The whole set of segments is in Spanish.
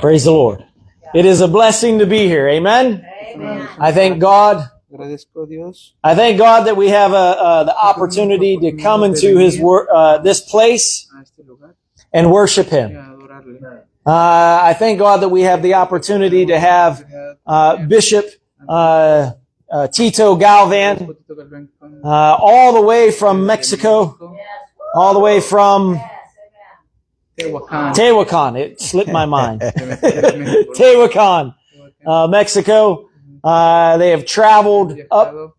Praise the Lord. It is a blessing to be here. Amen. Amen. I thank God. Agradezco a Dios. I thank God that we have the opportunity to come into His this place A este lugar and worship y a Him. adorarle. I thank God that we have the opportunity to have Bishop Tito Galvan, Potito Galván con all the way from Mexico, all the way from Tehuacán. Tehuacan. It slipped my mind. Mexico. Tehuacan, Mexico. They have traveled up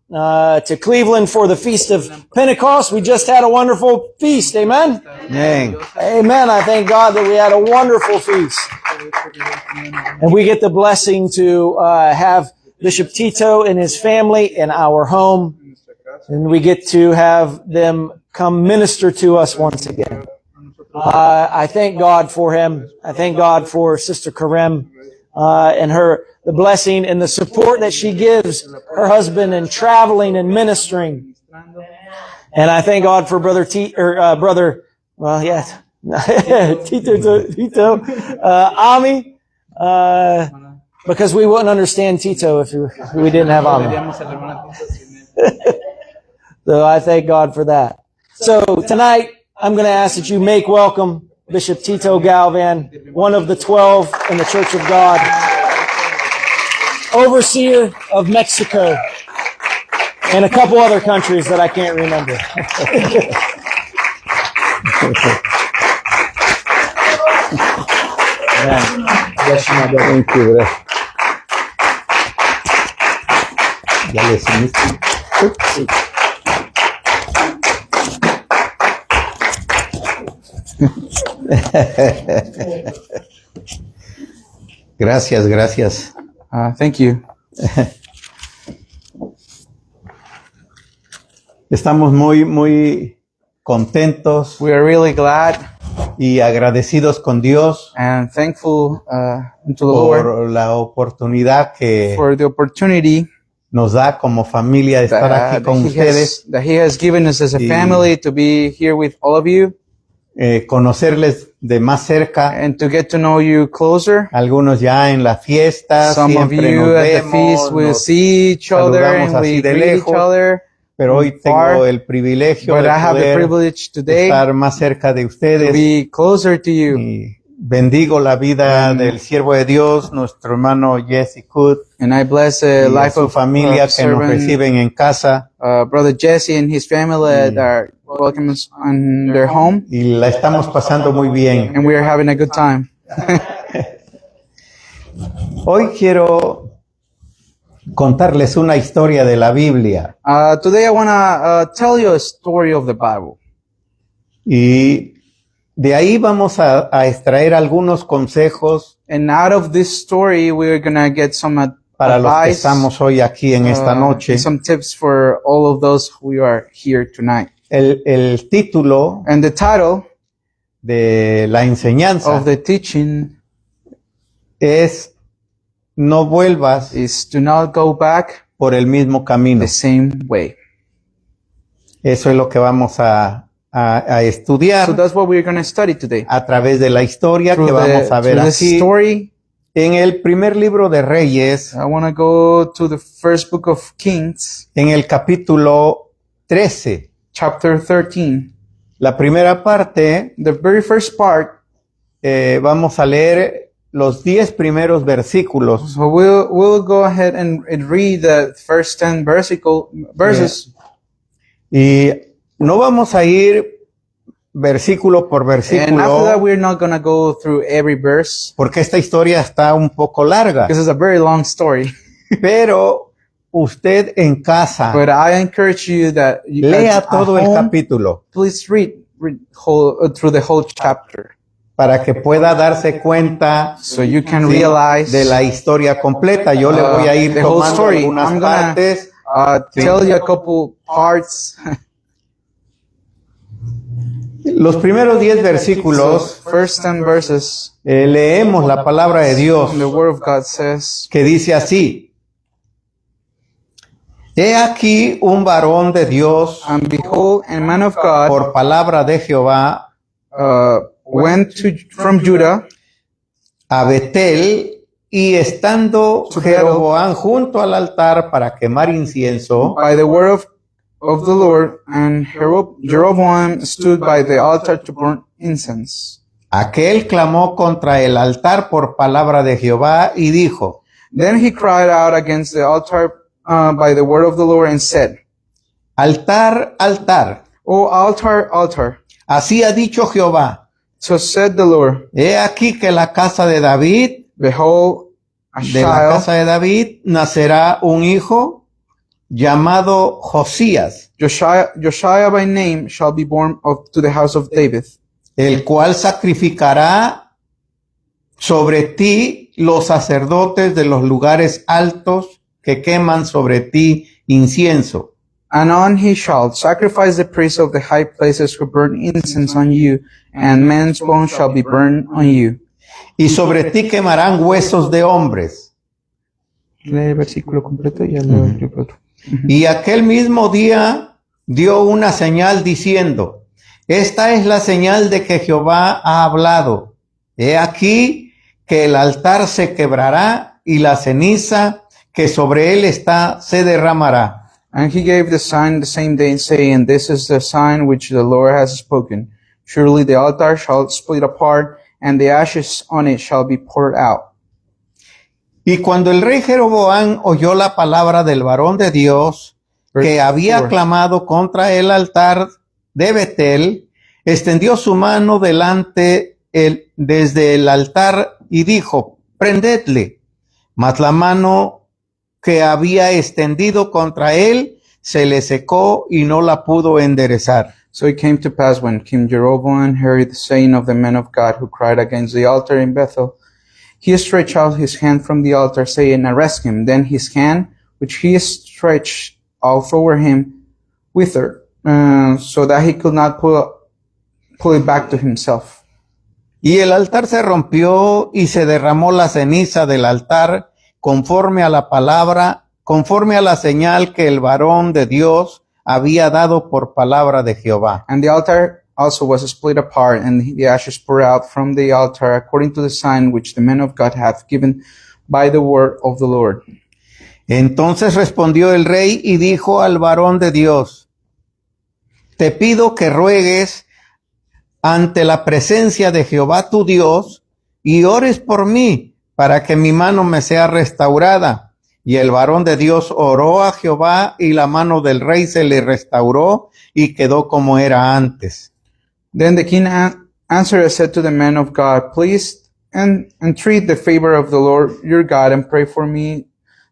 to Cleveland for the Feast of Pentecost. We just had a wonderful feast. Amen. Amen. Amen. I thank God that we had a wonderful feast. And we get the blessing to have Bishop Tito and his family in our home. And we get to have them come minister to us once again. I thank God for him. I thank God for Sister Karem and the blessing and the support that she gives her husband in traveling and ministering. And I thank God for Tito, Ami, because we wouldn't understand Tito if we didn't have Ami. So I thank God for that. So tonight, I'm going to ask that you make welcome Bishop Tito Galvan, one of the 12 in the Church of God, overseer of Mexico, and a couple other countries that I can't remember. Bless you, my brother. Thank you, brother. Ya le subiste. Gracias, gracias. Thank you. Estamos muy contentos We are really glad y agradecidos con Dios and thankful to the Lord por la oportunidad que for the opportunity nos da como familia de estar aquí con ustedes, that He has given us as a family to be here with all of you conocerles de más cerca. and to get to know you closer. Algunos ya en la fiesta, Some of siempre you nos at the vemos, feast will nos see each other saludamos and así we de greet each lejos, other. pero hoy far, tengo el privilegio But de I have the poder privilege today estar más cerca de to ustedes. be closer to you. Y bendigo la vida del siervo de Dios, nuestro hermano Jesse Coot, And I bless y the a life su of familia que nos servant, reciben en casa. Brother Jesse and his family that are welcome us on their home. Y la estamos pasando muy bien. And we are having a good time. Hoy quiero contarles una historia de la Biblia. Today I want to tell you a story of the Bible. Y de ahí vamos a extraer algunos consejos And out of this story, we're going to get some para los que advice, estamos hoy aquí en esta noche. some tips for all of those who are here tonight. El título And the title de la enseñanza of the teaching es No vuelvas is Do Not Go Back por el mismo camino. the Same Way. Eso es lo que vamos a estudiar So that's what we're going to study today. a través de la historia que Through vamos a ver the aquí. story, En el primer libro de Reyes, I want to go to the first book of Kings, en el capítulo 13, chapter 13. la primera parte, The very first part, vamos a leer los 10 primeros versículos. so we'll go ahead and read the first 10 verses. Y no vamos a ir versículo por And after that, versículo we're not going to go through every verse porque esta historia está un poco larga. because it's a very long story. Pero usted en casa But I encourage you that you, lea at todo el home, capítulo please read through the whole chapter para que pueda darse cuenta so you can sí, realize de la historia completa. Yo le voy a ir the whole tomando story. algunas I'm gonna partes. tell you a couple parts. Los primeros 10 versículos First 10 verses, leemos la palabra de Dios the Word of God says, que dice así: He aquí un varón de Dios and behold, a man of God por palabra de Jehová went from Judah a Betel, y estando To Betel. Jeroboam junto al altar para quemar incienso, by the word of the Lord, and Jeroboam stood by the altar to burn incense. aquel clamó contra el altar por palabra de Jehová y dijo, Then he cried out against the altar by the word of the Lord and said, altar, altar, O altar, altar. así ha dicho Jehová, So said the Lord, he aquí que la casa de David, Behold, a de la child, casa de David, nacerá un hijo llamado Josías, Josiah by name, shall be born to the house of David, el cual sacrificará sobre ti los sacerdotes de los lugares altos que queman sobre ti incienso. and on he shall sacrifice the priests of the high places who burn incense on you, and men's bones shall be burned on you. Y sobre ti quemarán huesos de hombres. Lee el versículo completo y ya leo el otro. Y aquel mismo día dio una señal diciendo, esta es la señal de que Jehová ha hablado. He aquí que el altar se quebrará y la ceniza que sobre él está se derramará. And he gave the sign the same day, saying, This is the sign which the Lord has spoken. Surely the altar shall split apart, and the ashes on it shall be poured out. Y cuando el rey Jeroboam oyó la palabra del varón de Dios que había Four. clamado contra el altar de Betel, extendió su mano desde el altar y dijo, prendedle. Mas la mano que había extendido contra él se le secó y no la pudo enderezar. So it came to pass when King Jeroboam heard the saying of the men of God who cried against the altar in Bethel, he stretched out his hand from the altar, saying, Arrest him. Then his hand, which he stretched out over him, withered, so that he could not pull it back to himself. Y el altar se rompió y se derramó la ceniza del altar conforme a la palabra, conforme a la señal que el varón de Dios había dado por palabra de Jehová. And the altar also was split apart, and the ashes poured out from the altar, according to the sign which the men of God hath given by the word of the Lord. Entonces respondió el rey y dijo al varón de Dios, te pido que ruegues ante la presencia de Jehová tu Dios y ores por mí para que mi mano me sea restaurada. Y el varón de Dios oró a Jehová y la mano del rey se le restauró y quedó como era antes. Then the king answered and said to the man of God, Please entreat the favor of the Lord your God and pray for me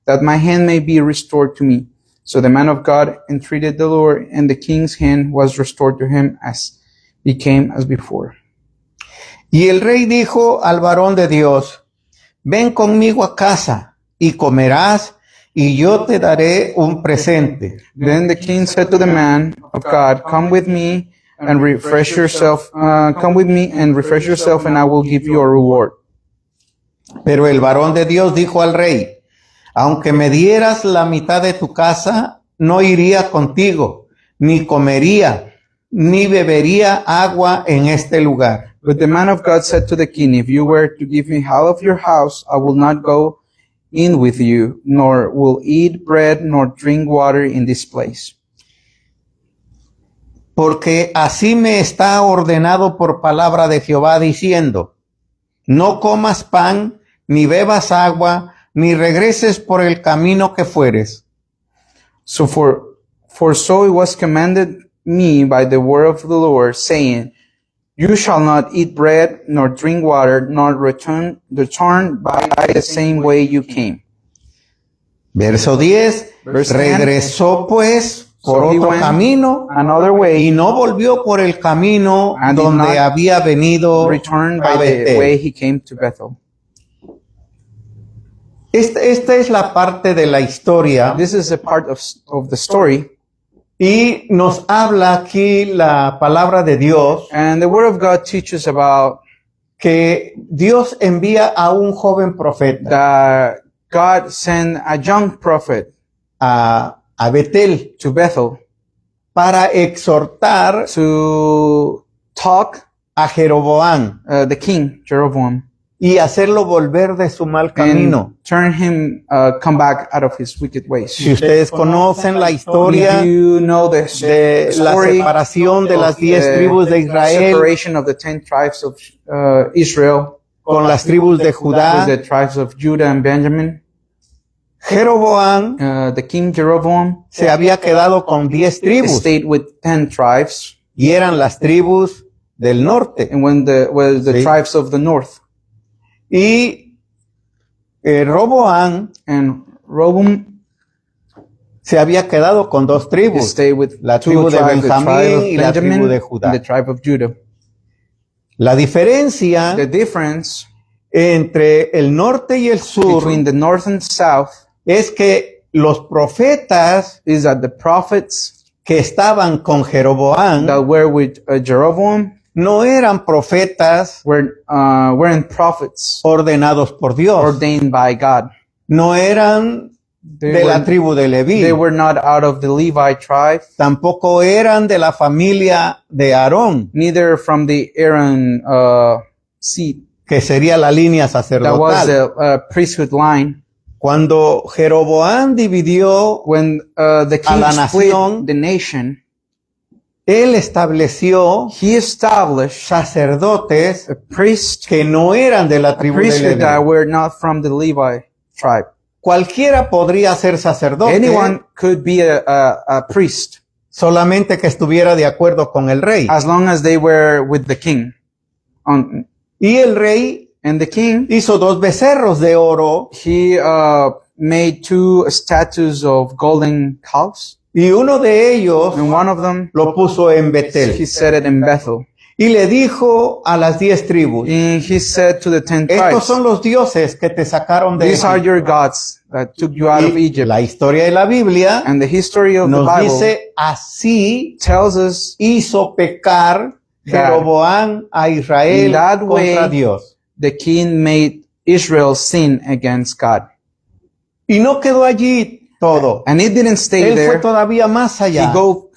that my hand may be restored to me. So the man of God entreated the Lord, and the king's hand was restored to him as became as before. Y el rey dijo al varón de Dios, ven conmigo a casa y comerás y yo te daré un presente. Then the king said to the man of God, Come with me and refresh yourself. Come with me and refresh yourself, and I will give you a reward. Pero el varón de Dios dijo al rey, aunque me dieras la mitad de tu casa, no iría contigo, ni comería, ni bebería agua en este lugar. But the man of God said to the king, If you were to give me half of your house, I will not go in with you, nor will eat bread, nor drink water in this place. Porque así me está ordenado por palabra de Jehová diciendo, no comas pan, ni bebas agua, ni regreses por el camino que fueres. So for so it was commanded me by the word of the Lord, saying, You shall not eat bread, nor drink water, nor return by the same way you came. Verso 10, Verse 10. regresó pues por So he otro went camino another y way, no volvió por el camino And did donde not había venido returned a by the Betel. way he came to Bethel. Esta es la parte de la historia This is a part of the story, y nos habla aquí la palabra de Dios and the word of God teaches about que Dios envía a un joven profeta that God sent a young prophet a Betel to Bethel para exhortar to talk a Jeroboam the king, Jeroboam. y hacerlo volver de su mal camino. and turn him, come back out of his wicked ways. Si ustedes conocen la If historia you know the de la story separación de las of 10 the tribus de Israel separation of the 10 tribes of Israel con las tribus de with Judá, the tribes of Judah and Benjamin, Jeroboam the king Jeroboam se había quedado con 10 tribus stayed with 10 tribes, y eran las tribus del norte. and when the Sí. tribes of the north. Y Roboam And Rehoboam se había quedado con 2 tribus, stayed with la two tribu de tribes, the tribe Benjamín of y la tribu Benjamin de Judá. and the tribe of Judah. La diferencia The difference entre el norte y el sur between the north and south es que los profetas is that the prophets que estaban con Jeroboam that were with Jeroboam no eran profetas weren't prophets ordenados por Dios, ordained by God. no eran They de la were, tribu de Leví, they were not out of the Levi tribe, tampoco eran de la familia de Aarón, neither from the Aaron seed. que sería la línea That was sacerdotal. the priesthood line. Cuando Jeroboam dividió, When the king la split nación, the nation, él estableció he established sacerdotes a priest, que no eran de la a tribu de priesthood that Leví. were not from the Levi tribe. Cualquiera podría ser sacerdote, Anyone could be a priest solamente que estuviera de acuerdo con el rey. as long as they were with the king. Y el rey And the king, hizo 2 becerros de oro he made 2 statues of golden calves, y uno de ellos and one of them lo puso en he Betel. set it in Bethel. Y le dijo a las 10 tribus, And he said to the 10 estos tribes, son los dioses que te sacaron de these are Egipto. your gods that took you out of Y Egypt. la historia de la Biblia And the history of the nos Bible dice, así tells us hizo pecar Jeroboam a Israel in that way, contra Dios. the king made Israel sin against God. Y no quedó allí todo. And it didn't stay Él fue there. todavía más allá.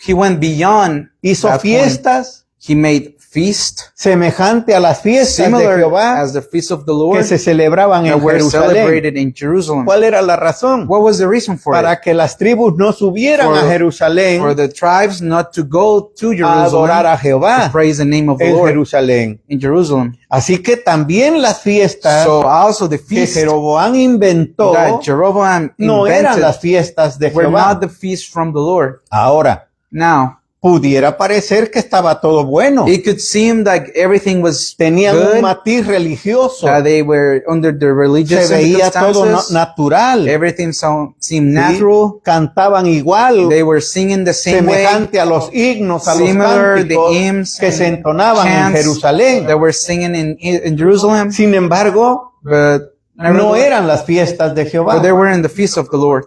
He went beyond Hizo that point. fiestas He made feast semejante a las fiestas de similar Jehová as the feast of the que Lord se celebraban that en were Jerusalén. celebrated in Jerusalem. ¿Cuál era la razón? What was the reason for Para it? que las tribus no subieran For- a Jerusalén For the tribes not to go to a adorar a Jerusalem to Jehová praise the name of the en Lord Jerusalén. in Jerusalem. Así que también las fiestas So also the que feast Jeroboam inventó that Jeroboam no eran las invented fiestas de were Jehová. not the feast from the Lord. Ahora, Now, pudiera parecer que estaba todo bueno. it could seem like everything was Tenían un good, matiz religioso. that they were under the religious Se veía todo circumstances. natural. Everything seemed ¿sí? natural. Cantaban igual, They were singing the same way, semejante a los himnos, a los similar the cánticos hymns que se and entonaban en chants Jerusalén. that were singing in Jerusalem, Sin embargo, but no eran las fiestas de Jehová, but they were in the feast of the Lord.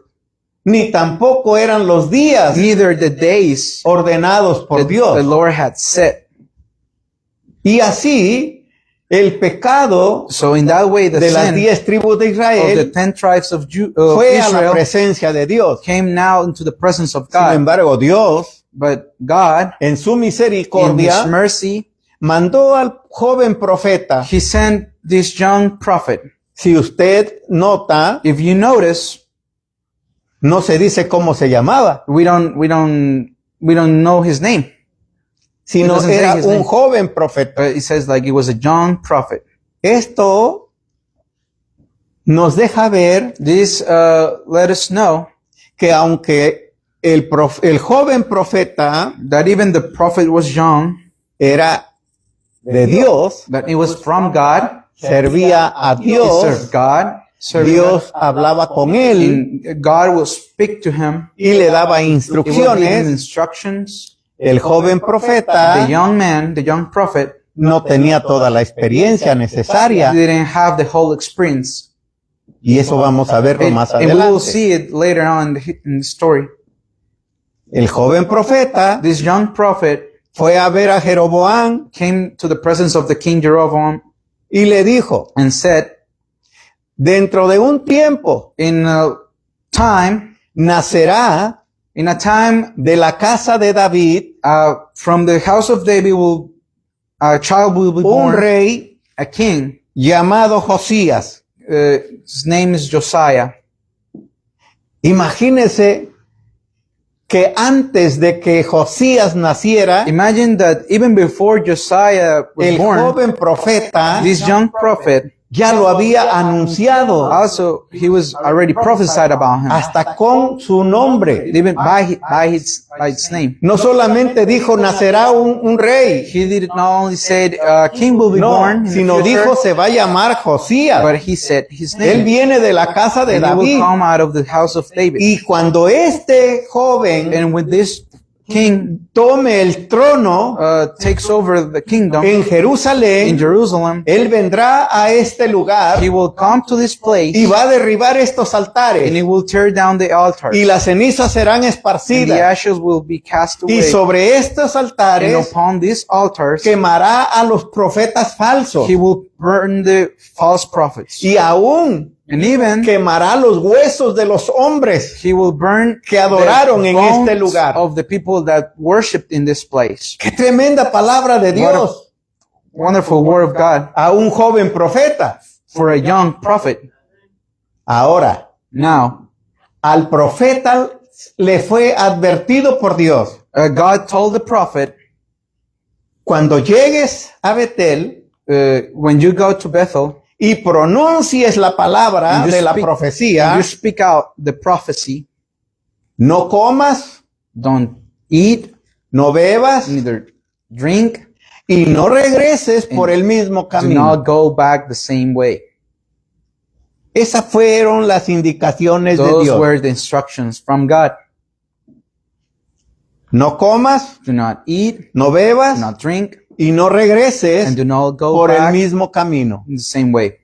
ni tampoco eran los días Neither the days ordenados por that the Dios. Lord had set. Y así, el pecado So in that way, the de las sin 10 tribus de of the Israel 10 tribes of fue a la Israel presencia de Dios. came now into the presence of Sin God. embargo, Dios, But God, en su in His misericordia, mercy, mandó al joven profeta. He sent this young prophet. Si usted nota, If you notice, no se dice cómo se llamaba, we don't know his name. sino It doesn't say era his un name. joven profeta. It says like it was a young prophet. Esto nos deja ver This let us know que aunque el joven profeta that even the prophet was young, era de Dios, that it was from God. servía a He Dios, served God. Served Dios hablaba con God. él And God will speak to him. y le daba He will give him instrucciones. instructions. El joven The profeta young man, the young prophet, no tenía toda la experiencia necesaria didn't have the whole experience. y eso vamos a verlo más And we will adelante. see it later on in the story. El joven profeta This young prophet fue a ver a Jeroboam came to the presence of the king Jeroboam y le dijo, and said, dentro de un tiempo in a time de la casa de David from the house of David a child will be un born, rey a king llamado Josías. His name is Josiah. Imagínense que antes de que Josías naciera, Imagine that even before Josiah was el born, joven profeta this young prophet, ya lo había anunciado also, he was already prophesied about him, hasta con su nombre. even by his name. No solamente dijo, nacerá un rey, He did not only said, king will be no, born in sino the future, dijo, se va a llamar Josías. but he said his Él name, viene de la casa de and he will David. come out of the house of David. Y cuando este joven And when this king tome el trono takes over the kingdom en in Jerusalén, Jerusalem, él vendrá a este lugar he will come to this place y va a derribar estos and he altares will tear down the altars. y las cenizas serán And the esparcidas ashes will be cast y away. sobre estos And altares upon these altars, quemará a los profetas falsos he will burn the false prophets. y aún And even quemará los huesos de los hombres he will burn que adoraron the en este bones lugar. of the people that worshipped in this place. Qué tremenda palabra de Dios Wonderful word of God a un joven profeta. for a young prophet. Ahora, Now, al profeta le fue advertido por Dios. God told the prophet, Cuando llegues a Betel when you go to Bethel, y pronuncies la palabra and you de la speak- profecía, you speak out the prophecy, no comas, don't eat, no bebas neither drink, y no regreses por el mismo do camino. not go back the same way. Esas fueron las indicaciones de Those Dios. were the instructions from God. No comas, Do not eat, no do bebas not drink, y no regreses and do not go por el back mismo camino. in the same way.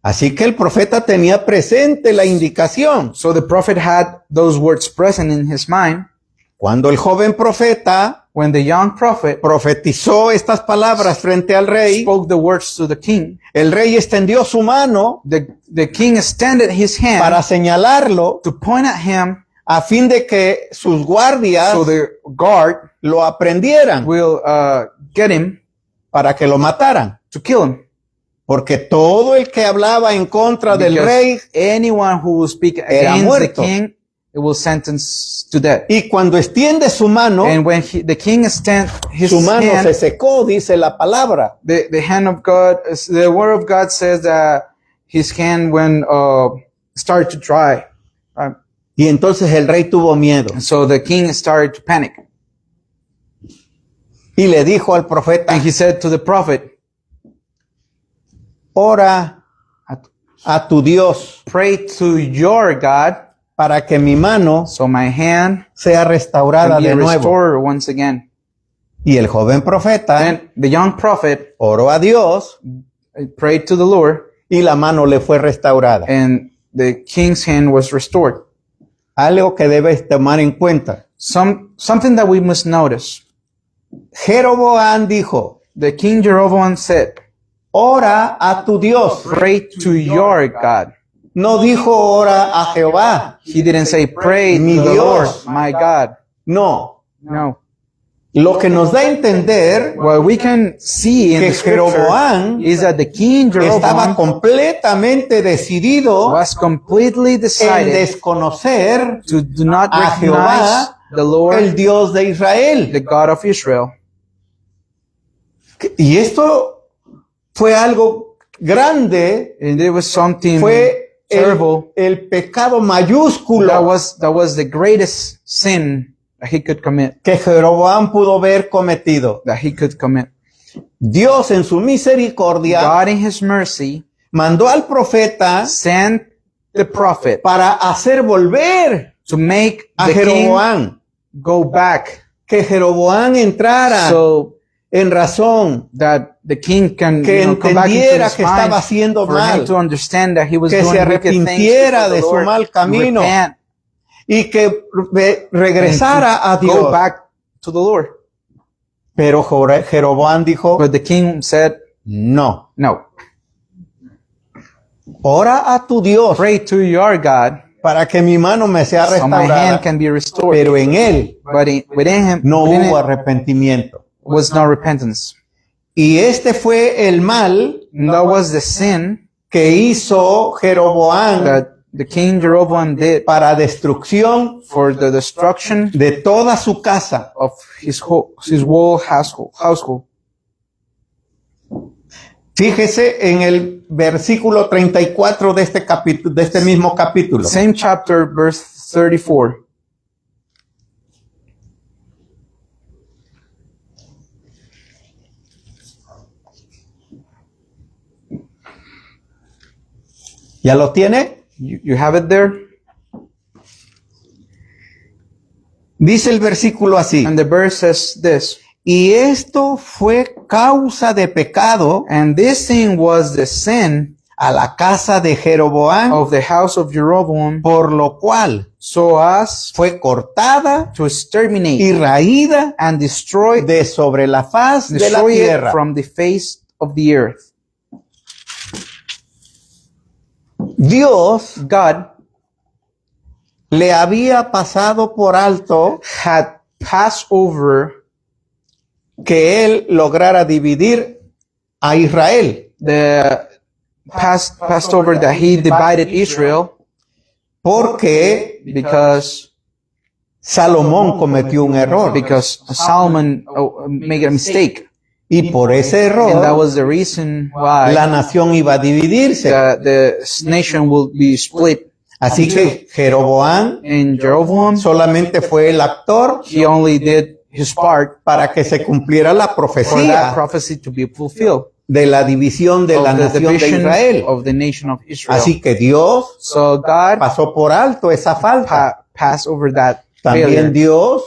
Así que el profeta tenía presente la indicación. So the prophet had those words present in his mind. Cuando el joven profeta When the young prophet profetizó estas palabras frente al rey, spoke the words to the king, el rey extendió su mano the king extended his hand para señalarlo to point at him a fin de que sus guardias so the guard lo aprendieran will get him para que lo mataran. to kill him. Porque todo el que hablaba en contra del Because rey, anyone who will speak era against the muerto. king, it will sentence to death. y cuando extiende su mano, And when the king extend his su mano hand, se secó, dice la palabra. the hand of God, the word of God says that his hand when started to dry. Y entonces el rey tuvo miedo So the king started to panic. y le dijo al profeta, And he said to the prophet, ora a tu Dios pray to your God para que mi mano so my hand sea restaurada can be de nuevo. restored once again. Y el joven profeta And the young prophet oró a Dios prayed to the Lord, y la mano le fue restaurada. and the king's hand was restored. Algo que debes tomar en cuenta. Something that we must notice. Jeroboam dijo, The king Jeroboam said, ora a tu Dios. pray to your God. No dijo ora a Jehová. He didn't say pray Mi to the Lord, Dios. my God. No. No. Lo que nos da a entender What we can see in que the scripture Jeroboam is that the king estaba Jeroboam completamente decidido was completely en decided desconocer to do not a recognize Jehová, the el Lord, Dios de Israel. the God of Israel. Y esto fue algo grande, And it was something fue terrible. el pecado mayúsculo That was the greatest sin that he could commit, que Jeroboam pudo haber cometido. that he could commit. Dios en su misericordia God in his mercy mandó al profeta sent the prophet para hacer volver to make a the king Jeroboam, go back que Jeroboam entrara so en razón, that the king can que come back into entendiera his que estaba mind, haciendo for him mal, to understand that he was que se doing wicked things arrepintiera before the de su Lord, mal camino, repent, y que regresara a and to Dios. go back to the Lord. Pero Jeroboam dijo, But the king said, no, no, ora a tu Dios pray to your God para que mi mano me sea so my hand restaurada, can be restored. pero en él But within him no within hubo it arrepentimiento. was no repentance. Y este fue el mal And that was the sin que hizo Jeroboam that the king Jeroboam did para destrucción for the destruction de toda su casa. of his whole household. Fíjese en el versículo 34 de este capítulo, de este mismo capítulo. Same chapter, verse 34. ¿Ya lo tiene? You have it there? Dice el versículo así. And the verse says this. Y esto fue causa de pecado And this thing was the sin a la casa de Jeroboam, of the house of Jeroboam, por lo cual so as fue cortada to exterminate y raída and destroy de sobre la faz de la destroy it tierra. from the face of the earth. Dios God le había pasado por alto had passed over que él lograra dividir a Israel, passed over that he divided Israel porque because Salomón cometió un error. Solomon made a mistake, Y por ese and that error, was the reason why la nación iba a dividirse. the nation will be split. Así que Jeroboam And Jeroboam, solamente fue el actor he only did his part para que se cumpliera la for that profecía prophecy to be fulfilled de la división de la of the nación de division Israel. of the nation of Israel. Así que Dios So God pasó por alto esa falta. passed over that También failure. Dios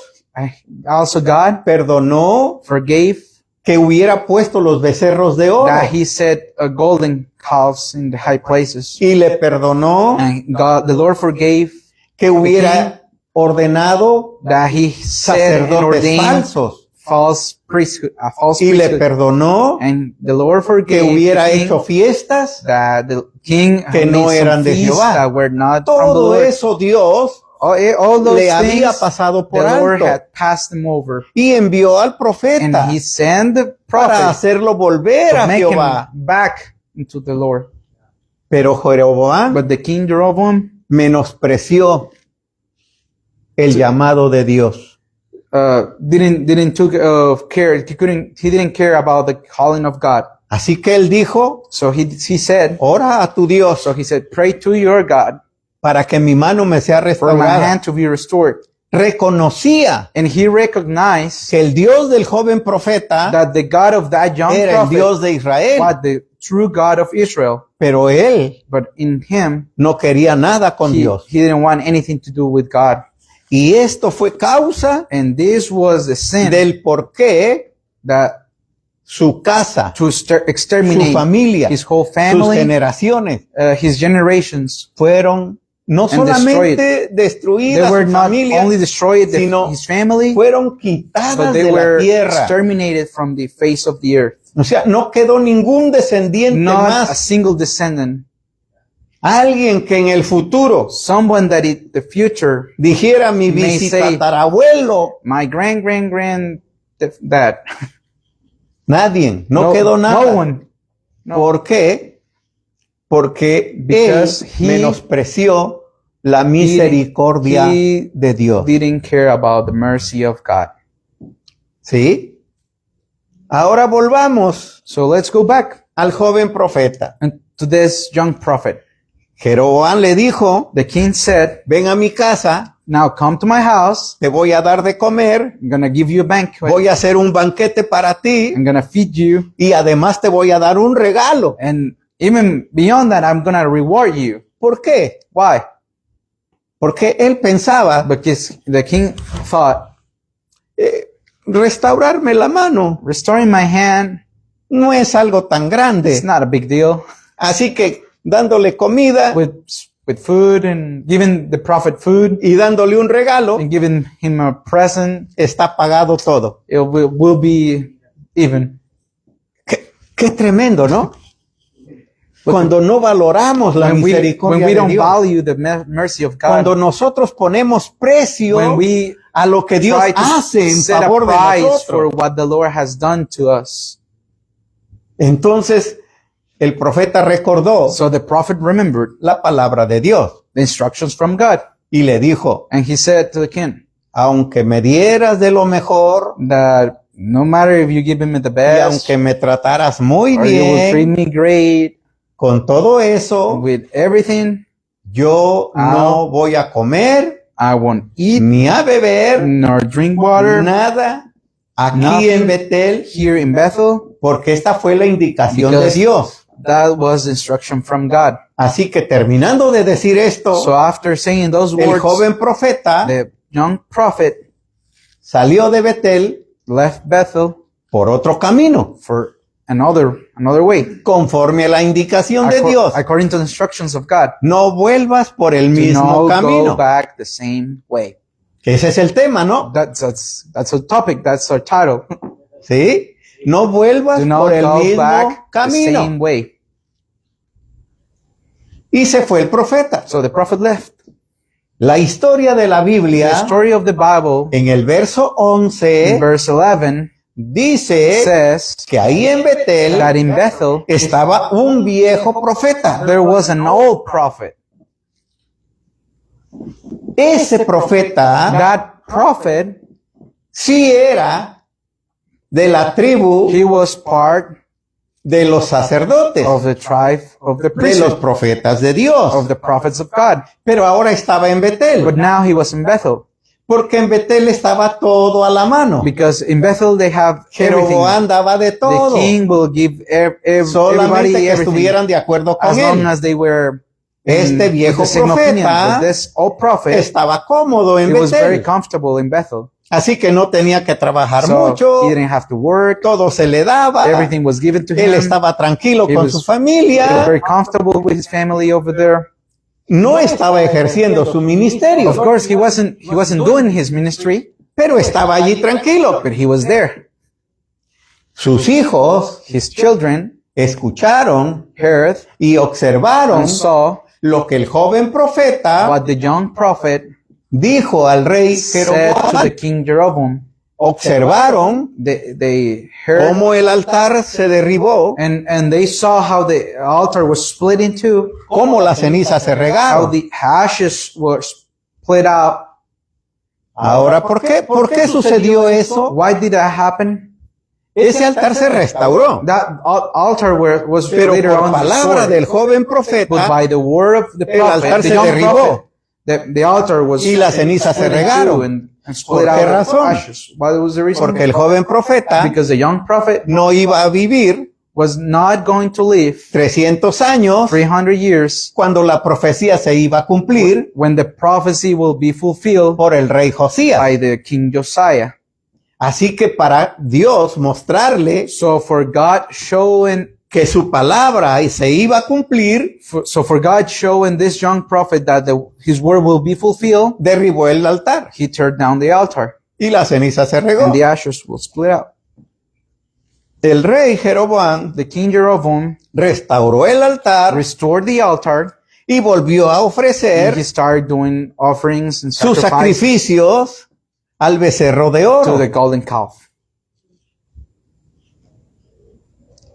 Also God perdonó forgave que hubiera puesto los becerros de oro that he set a golden calves in the high places. y le perdonó And God, the Lord forgave que hubiera ordenado that he said and sacerdotes ordained falsos false priesthood, a false y le priesthood. perdonó And the Lord que forgave hubiera the king hecho fiestas. that the king que had no made eran some de feasts Jehová. that were not from the Todo Lord. eso Dios All those le había things, pasado por the Lord alto had passed them over. y envió al And profeta he sent the para prophet hacerlo volver to a make Jehová. him back into the Lord. Pero Jeroboam But the king Jeroboam menospreció el llamado de Dios. didn't took care. He didn't care about the calling of God. Así que él dijo, So he said. ora a tu Dios So he said, pray to your God para que mi mano me sea for my restaurada. hand to be restored. Reconocía And he recognized que el Dios del joven profeta that the God of that young era el prophet Dios de Israel, was the true God of Israel. pero él But in him, no quería nada con he Dios. didn't want anything to do with God. Y esto fue causa And this was the sin del por qué that su casa, to su exterminate familia, his whole sus family, generaciones his generations. fueron no And solamente They destruidas, were su not familia, only destroyed sino his family, fueron but quitadas they de la were tierra. exterminated from the face of the earth. O sea, no quedó ningún descendiente Not a más. single descendant. Alguien que en el futuro Someone that in the future, dijera mi May say, bisabuelo. my that. Nadie, no quedó nada. No one. No. ¿Por qué? Porque Because él he menospreció la misericordia he de Dios. didn't care about the mercy of God. ¿Sí? Ahora volvamos So let's go back al joven profeta. and to this young prophet. Jeroboam le dijo, The king said, ven a mi casa, now come to my house. te voy a dar de comer, I'm going to give you a banquet. voy a hacer un banquete para ti I'm going to feed you. y además te voy a dar un regalo. And even beyond that, I'm going to reward you. ¿Por qué? Why? Porque él pensaba, Because the king thought, restaurarme la mano restoring my hand, no es algo tan grande. it's not a big deal. Así que dándole comida With food and giving the prophet food y dándole un regalo, and giving him a present, está pagado todo. it will be even. Qué tremendo, ¿no? Cuando no valoramos la When we misericordia de don't Dios. value the mercy of God, Cuando nosotros ponemos precio when we a lo que Dios try to hace en set a favor de price for nosotros. what the Lord has done to us. Entonces el profeta recordó So the prophet remembered la palabra de Dios the instructions from God. y le dijo, And he said to the king aunque me dieras de lo mejor that no matter if you give him the y best aunque me trataras muy or you will treat bien, me great con todo eso, with everything, yo no voy a comer I won't eat ni a beber nor drink water nada aquí Nothing. en Betel, here in Bethel. porque esta fue la indicación de Because Dios. that was instruction from God. Así que terminando de decir esto, So after saying those el words, joven profeta the young prophet salió de Betel left Bethel por otro camino, for another way. conforme a la indicación de Dios. According to the instructions of God. No vuelvas por el Do mismo not go camino. back the same way. Ese es el tema, ¿no? That's a topic. That's our title. ¿Sí? No vuelvas Do not por el go mismo back the same camino. way. Y se fue el profeta. So the prophet left. La historia de la The Biblia, story of the Bible, en el verso in 11, verse 11, dice says que ahí en Betel that in Bethel estaba un viejo profeta. there was an old prophet. Ese profeta That prophet, sí era de la tribu he was part de los sacerdotes, of the tribe of the de los priesthood, profetas de Dios. of the prophets of God. Pero ahora estaba en Betel, But now he was in Bethel. porque en Betel estaba todo a la mano. Because in Bethel they have everything. Jeroboam daba de The todo, king will give solamente everybody que everything estuvieran de acuerdo as con long él. as they were Este with viejo the same opinion. profeta But this old prophet, estaba cómodo en he was very Betel, comfortable in Bethel. así que no tenía que trabajar So mucho, he didn't have to work. todo se le daba, Everything was given to él him. estaba tranquilo He con was- su He was familia, very comfortable with his family over there. no estaba ejerciendo su Of ministerio, course, he wasn't doing his ministry, pero estaba allí tranquilo. but he was there. Sus hijos His children escucharon heard y observaron and saw lo que el joven profeta what the young prophet dijo al rey said to the Jeroboam. king Jeroboam. Observaron They heard cómo el altar se derribó, and they saw how the altar was split in two, cómo las cenizas se how regaron. the ashes were split out. Ahora, ¿por qué? ¿Por qué sucedió eso? Why did that happen? Ese altar se restauró, That altar was pero later por on palabra destroyed. del joven But profeta by the word of the el altar prophet, the se young derribó. prophet, the altar was Y las cenizas se split in two regaron. and ¿Por split qué out razón? ashes. What was the reason? Porque el joven profeta Because the young prophet no iba a vivir was not going to live 300 años 300 years cuando la profecía se iba a cumplir when the prophecy will be fulfilled por el rey Josías. by the king Josiah. Así que para Dios mostrarle So for God showing, que su palabra se iba a cumplir, for God showing this young prophet that his word will be fulfilled, derribó el altar he turned down the altar y la ceniza se regó. and the ashes will split out. El rey Jeroboam The king Jeroboam restauró el altar restored the altar y volvió a and he ofrecer started doing offerings and sus sacrifices sacrificios al becerro de to oro. the golden calf.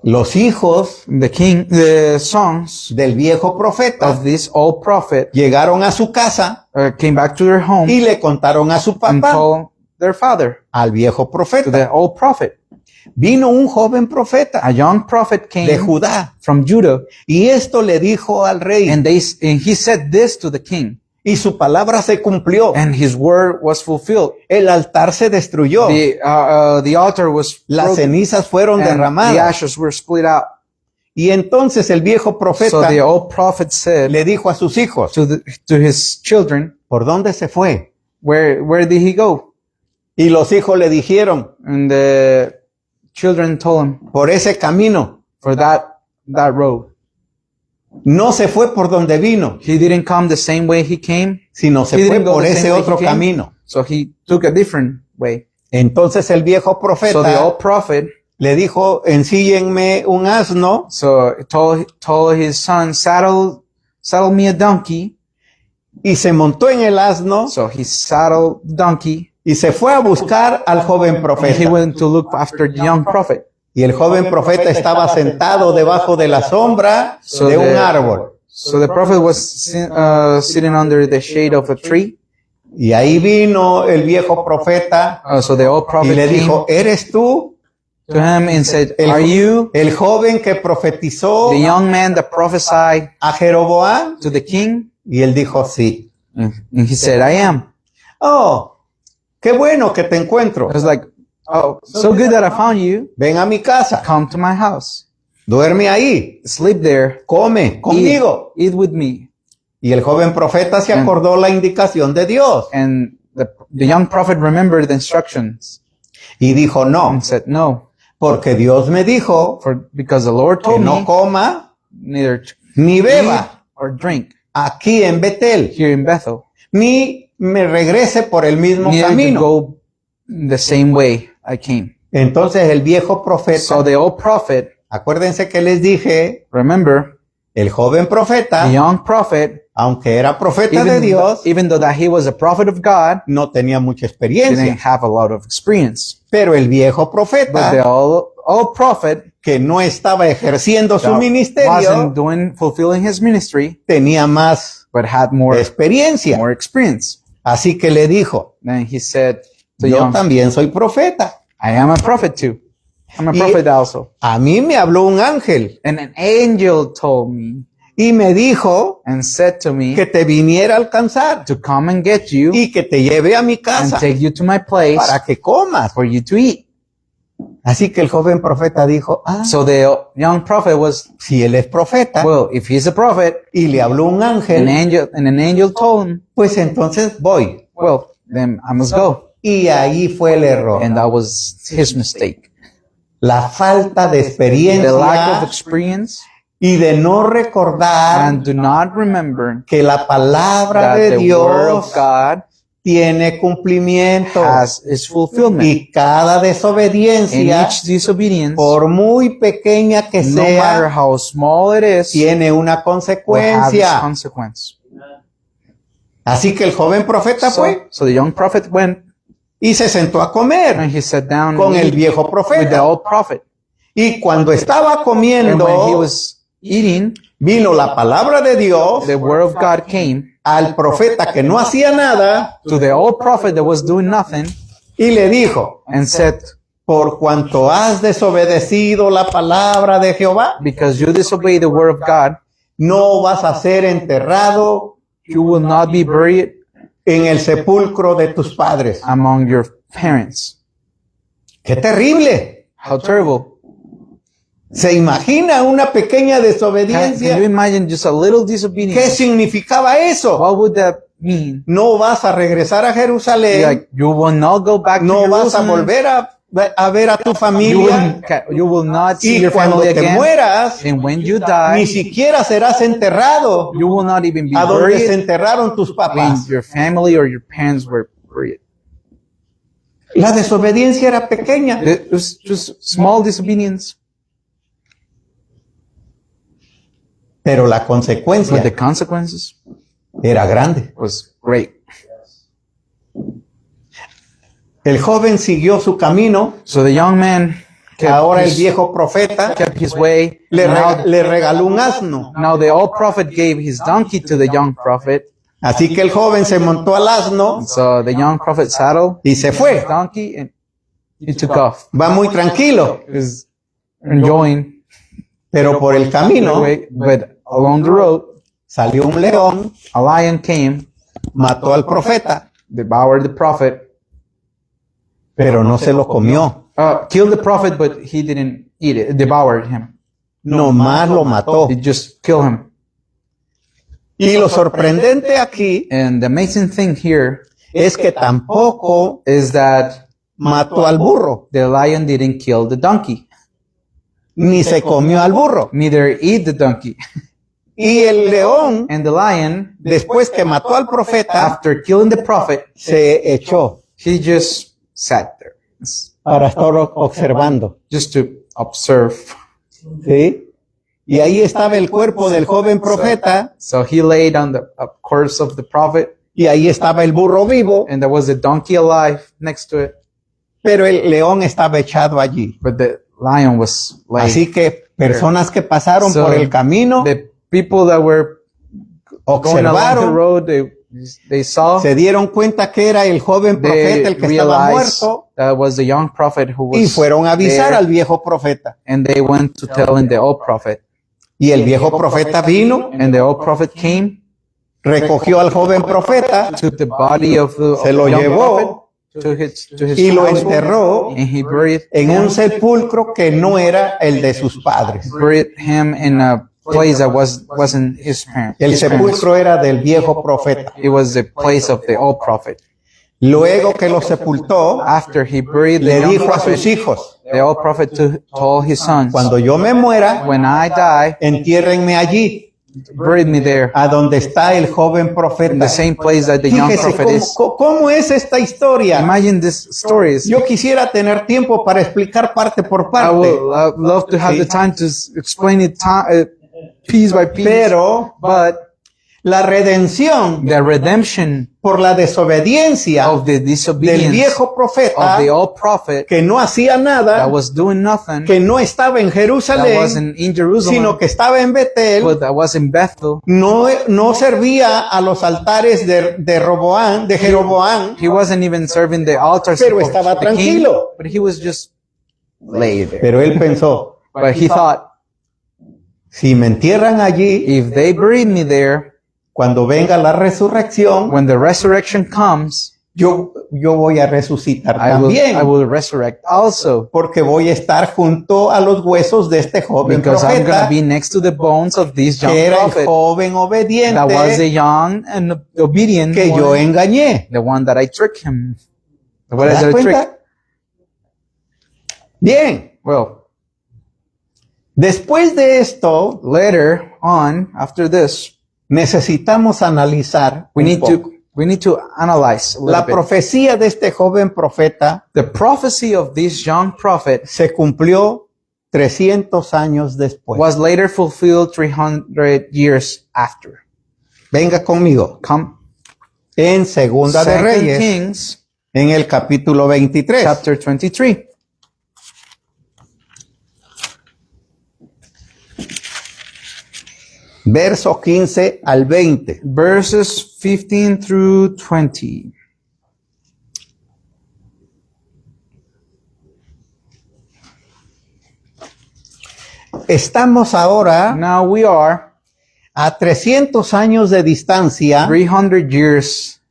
Los hijos The sons del viejo profeta of this old prophet llegaron a su casa came back to their home y le contaron a su and papá, told their father, al viejo to profeta. the old prophet. Vino un joven profeta A young prophet de came Judá from Judah, y esto le dijo al rey and he said this to the king, y su palabra se cumplió. and his word was fulfilled. El altar se destruyó. The altar was Las broken, cenizas fueron and the derramadas. ashes were split out. Y entonces el viejo So profeta the old prophet said le dijo a sus hijos, to his children, ¿por dónde se fue? where did he go? Y los hijos le dijeron, And the children told him, por ese camino. for that road. No se fue por donde vino, He didn't come the same way he came, sino se He fue didn't go por the ese same way otro he came. camino. so he took a different way. Entonces el viejo So the profeta old prophet le dijo, ensíllenme un asno told his son, saddle me a donkey. y se montó en el asno So he saddled the donkey y se fue a buscar al joven and he profeta. went to look after the young prophet. Y el joven profeta estaba sentado debajo de la sombra So de un the- árbol. So the prophet was sitting under the shade of a tree. Y ahí vino el viejo profeta So the old y prophet le came dijo, ¿eres tú to him and said, el, "Are you el joven que profetizó the young man that prophesied a Jeroboam? to the king?" Y él dijo, sí. And he said, "I am." Oh, qué bueno que te encuentro. I was like, "Oh, so good that I found you. Ven a mi casa, Come to my house. duerme ahí, Sleep there. come conmigo." Eat with me." Y el joven profeta se acordó la indicación de Dios And the young prophet remembered the instructions y dijo, no, and said, "No, porque Dios me dijo because the Lord que told no me coma neither to ni eat beba or drink aquí en Betel, here in Bethel, ni me regrese por el mismo neither to camino. go the same way I came." Entonces el viejo profeta, So the old prophet, acuérdense que les dije, remember, el joven the profeta, young prophet, aunque era profeta de Dios, even though that he was a prophet of God, no tenía mucha didn't experiencia. have a lot of experience. Pero el viejo But the profeta, old prophet que no estaba ejerciendo su that wasn't ministerio, fulfilling his ministry, tenía más but had more experiencia. experience. Así que le dijo, Then he said to yo young, también soy profeta. "I am a prophet too. I'm a Y- prophet also." A mí me habló un ángel And an angel told me y me dijo and said to me que te viniera a alcanzar to come and get you y que te lleve a mi and casa take you to my place para que comas. for you to eat. Así que el joven profeta dijo, So the young prophet was, si él es profeta well, if he's a prophet, y le habló un ángel, an angel told him, pues entonces voy. well, then I must go. Y ahí fue el error. And that was his mistake. La falta de The lack of experiencia experience y de no recordar and do not remember que la palabra that de the word Dios of God tiene cumplimiento has its fulfillment. y cada And desobediencia, each disobedience, por muy pequeña que no matter sea, how small it is, tiene una will have its consecuencia. consequence. Así que el joven profeta fue So the young prophet went y se sentó a comer and he sat down con and el ate viejo with the profeta. old prophet. Y cuando estaba And when he comiendo, was eating, vino la palabra de Dios the word of God came al profeta que no hacía nada to the old prophet that was doing nothing y le dijo, and said, por cuanto has desobedecido la palabra de Jehová, because you disobey the word of God, no vas a ser enterrado you will not be buried en el sepulcro de tus padres. among your parents. ¡Qué terrible! How terrible. ¿Se imagina una pequeña Can you desobediencia? imagine just a little ¿Qué disobedience? significaba eso? What would that mean? No vas a regresar a Jerusalén, Like, you will not go back to no vas a Jerusalem. volver a ver a tu familia You will not see y your cuando family te again. mueras, And when you ni die, siquiera serás enterrado you will not even be a donde se buried enterraron tus when papás. your family or your parents were buried. La desobediencia era pequeña, It was just small disobedience, pero la but the consecuencia consequences era grande. was great. El joven siguió su camino, So the young man ahora el viejo profeta kept his way. le regaló un asno. Now the old prophet gave his donkey to the young prophet. Así que el joven se montó al asno So the young prophet saddled y se his fue. donkey and he took off. Va muy tranquilo, He was enjoying pero por el the camino way, but along the road, salió un león, a lion came, mató al profeta, devoured the prophet, pero no se lo comió. killed the prophet, but he didn't eat it, devoured him. Nomás lo mató. He just killed him. Y lo sorprendente aquí And the amazing thing here es que tampoco is that mató al burro, the lion didn't kill the donkey, ni se comió al burro. neither eat the donkey. Y el león, And the lion, después que mató al profeta, after killing the prophet, se echó he just sat there para estar observando. just to observe. ¿Sí? Y ahí estaba el cuerpo del joven profeta So he laid on the corpse of the prophet, y ahí estaba el burro vivo, and there was a donkey alive next to it, pero el león estaba echado allí. but the lion was laid. Así que personas que pasaron So, por el camino the people that were going along the observaron, road, they saw, se dieron cuenta que era el joven they profeta el que estaba realized muerto that was the young prophet who was y fueron a avisar there, al viejo profeta. and they went to tell the old prophet. Y el viejo profeta vino, And the old prophet came, recogió al joven profeta, took the body of the se lo young prophet llevó to his y lo household, enterró and he buried en un sepulcro que no era el de sus padres. him in a place that wasn't his parents. El sepulcro era del viejo profeta. It was the place of the old prophet. Luego que lo sepultó, After he buried the le young dijo a sus prophet, hijos, the old prophet told his sons, cuando yo me muera, when I die, entiérrenme allí, bury me there, a donde está el joven in profeta. the same place that the young Fíjese prophet is. cómo es esta historia. Imagine this stories. Yo quisiera tener tiempo para explicar parte por I parte, would love to have Sí. the time to explain it piece by piece. pero But la redención the redemption por la desobediencia of the del disobedience viejo profeta of the old prophet que no hacía nada, that was doing nothing, que no estaba en that Jerusalén, wasn't in Jerusalem, sino que estaba en Betel, but that was in Bethel. no servía a los altares de Jeroboam, He wasn't even serving the altars Pero of estaba the king, tranquilo. but he was just laid there. pero él pensó, But he thought, si me entierran allí, if they buried me there, cuando venga la resurrección, when the resurrection comes, yo voy a resucitar I también, will resurrect also, porque voy a estar junto a los huesos de este joven because I'm going to profeta, be next to the bones of this young que era el prophet joven that was the obediente young and obedient que yo one, engañé. the one that I tricked him. ¿Te What is das the trick? cuenta? Bien, Well, después de esto, later on, after this, necesitamos analizar we un need poco. to analyze a little La bit. profecía de este joven profeta The prophecy of this young prophet se cumplió 300 años después. was later fulfilled 300 years after. Venga conmigo. Come, En Segunda de 2 Reyes, Kings, en el capítulo 23. chapter 23. Verso 15 al 20. Verses 15 through 20. Estamos ahora Now we are a 300 años de distancia 300 years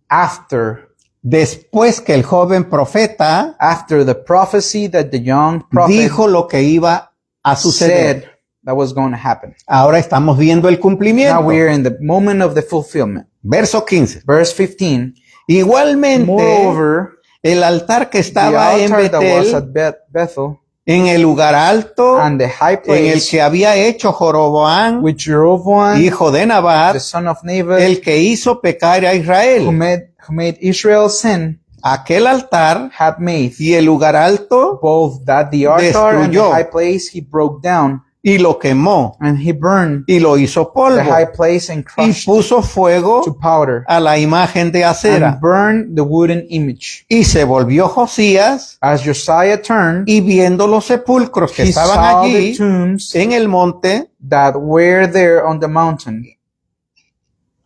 after después que el joven profeta the prophecy that the young prophet dijo lo que iba a suceder. said that was going to happen. Ahora estamos viendo el Now cumplimiento. we're in the moment of the fulfillment. Verso 15. Verse 15. Igualmente, Moreover, el altar que the estaba en altar that was Betel, at Bethel en el lugar alto, and the high en el place que había hecho Joroboam, which Jeroboam, hijo de Nabat, the son of Nebat, el que hizo pecar a who Israel. made Israel sin, Aquel altar had made. y el lugar alto, Both that the altar and the Destruyó. high place he broke down, y lo quemó, and he burned y lo hizo the polvo, high place and y crushed puso to fuego powder, a la imagen de acera. and burned the wooden image. Y se volvió Josías, As Josiah turned, y viendo los sepulcros que he estaban saw the allí tombs en el monte, that were there on the mountain,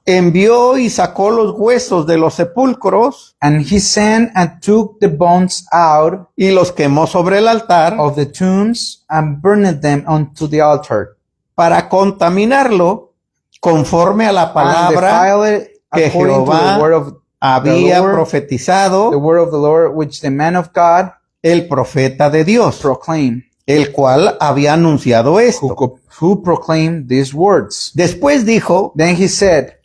envió y sacó los huesos de los sepulcros and he sent and took the bones out y los quemó sobre el altar of the tombs and burned them onto the altar, para contaminarlo conforme a la and palabra defile it que according to Jehová the word of había Lord, profetizado the word of the Lord, which the man of God el profeta de Dios, proclaimed, el cual había anunciado esto. who proclaimed these words. Después dijo Then he said,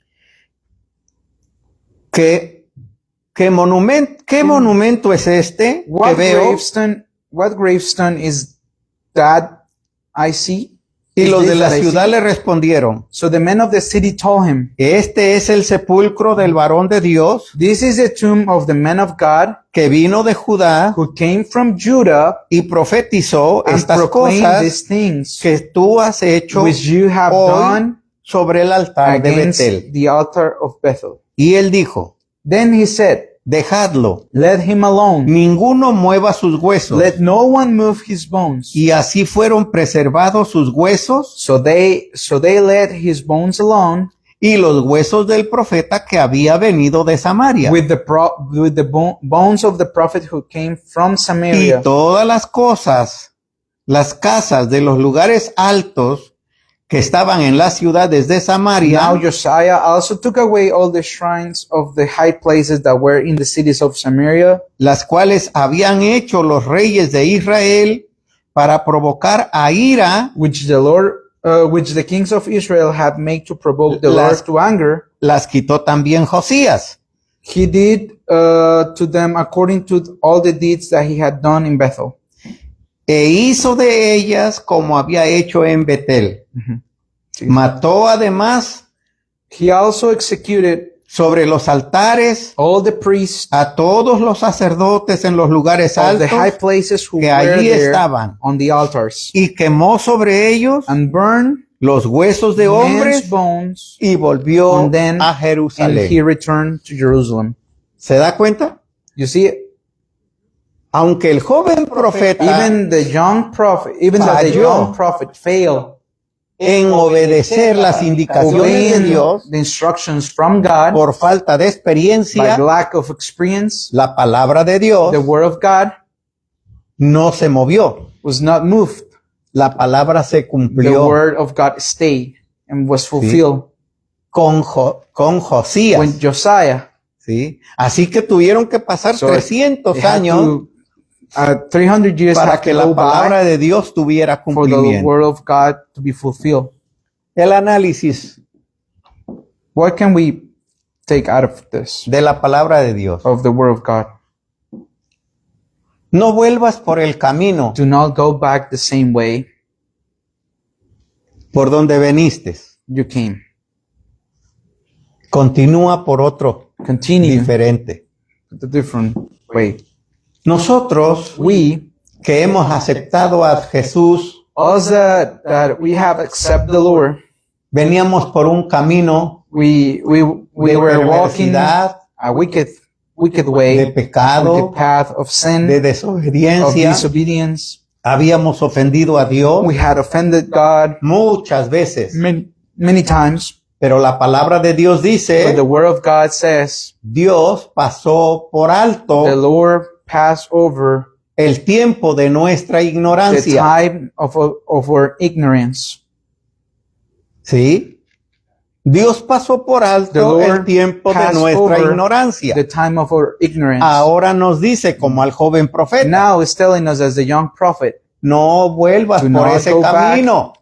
¿qué monumento es este que what veo? gravestone is that I see? Y Is los this de la that I ciudad see? le respondieron, So the men of the city told him, este es el sepulcro del varón de Dios this is the tomb of the man of God que vino de Judá who came from Judah y profetizó and estas proclaimed cosas these things que tú has hecho which you have hoy done sobre el altar de against Betel. the altar of Bethel. Y él dijo, Then he said, dejadlo, Let him alone. ninguno mueva sus huesos. Let no one move his bones. Y así fueron preservados sus huesos So they let his bones alone y los huesos del profeta que había venido de Samaria. with the bones of the prophet who came from Y Samaria. todas las cosas, las casas de los lugares altos que estaban en las ciudades de Samaria, Now Josiah also took away all the shrines of the high places that were in the cities of Samaria, las cuales habían hecho los reyes de Israel para provocar a ira, which the kings of Israel had made to provoke the Las- Lord to anger. las quitó también Josías. He did to them according to all the deeds that he had done in Bethel. E hizo de ellas como había hecho en Betel. Sí. Mató además He also executed sobre los altares all the priests a todos los sacerdotes en los lugares of the high altos places who que were allí there estaban on the altars, y quemó sobre ellos and burned los huesos de men's hombres bones, y volvió on them, a and he Jerusalén. returned to Jerusalem. ¿Se da cuenta? You see it? Aunque el joven profeta Even the young prophet, even though the Falló. young prophet failed en obedecer las indicaciones de obeying Dios the instructions from God por falta de by experiencia, lack of experience, la palabra de Dios the word of God no se movió. was not moved. La palabra se The cumplió word of God stayed and was fulfilled con Josías. when Josiah. ¿Sí? Así que tuvieron que pasar So 300 They had años to, 300 years para have que to la go palabra by de Dios tuviera for the cumplimiento. word of God to be fulfilled. El análisis What can we take out of this, de la palabra de Dios. of the word of God? No vuelvas por el camino Do not go back the same way por donde veniste. you came. Continúa por otro Continue diferente. the different way. Nosotros We, que hemos aceptado a Jesús, us that we have accepted the Lord, veníamos por un camino we de were walking perversidad, a wicked de way, pecado, wicked path of sin, de of desobediencia. disobedience. Habíamos ofendido a Dios We had offended God muchas veces, many times, pero la palabra de Dios but dice, the word of God says Dios pasó por the alto Lord passed over el tiempo de nuestra the ignorancia. time of our ignorance. ¿Sí? Dios pasó por The alto Lord el tiempo de passed nuestra over ignorancia. the time of our ignorance. Ahora nos dice, como al joven profeta, Now it's telling us as the young prophet, no vuelvas Do por not ese go back camino.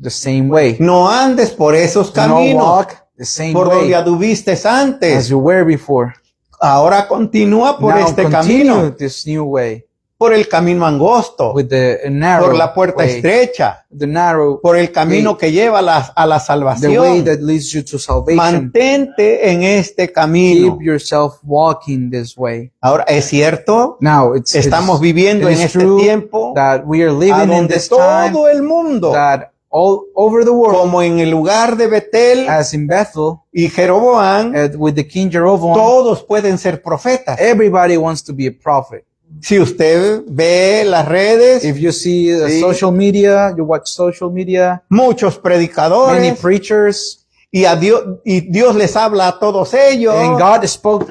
the same way. No andes por esos Do not caminos walk the same por donde way anduviste as antes. you were before. Ahora continúa por Now este continue camino, this new way por el camino angosto, with the narrow por la puerta way, estrecha, the narrow, por el camino que lleva a la the way salvación. that leads you to salvation. Mantente en este camino. Keep yourself walking this way. Ahora, es cierto, Now it's estamos viviendo it en is este true tiempo that we are a living in donde this time todo el mundo, that all over the world, como en el lugar de Betel as in Bethel, y Jeroboam, with the king Jeroboam, todos pueden ser profetas. everybody wants to be a prophet. Si usted ve las redes, If you see the Sí. social media, you watch social media, muchos many predicadores, preachers, y Dios les habla a todos ellos, and God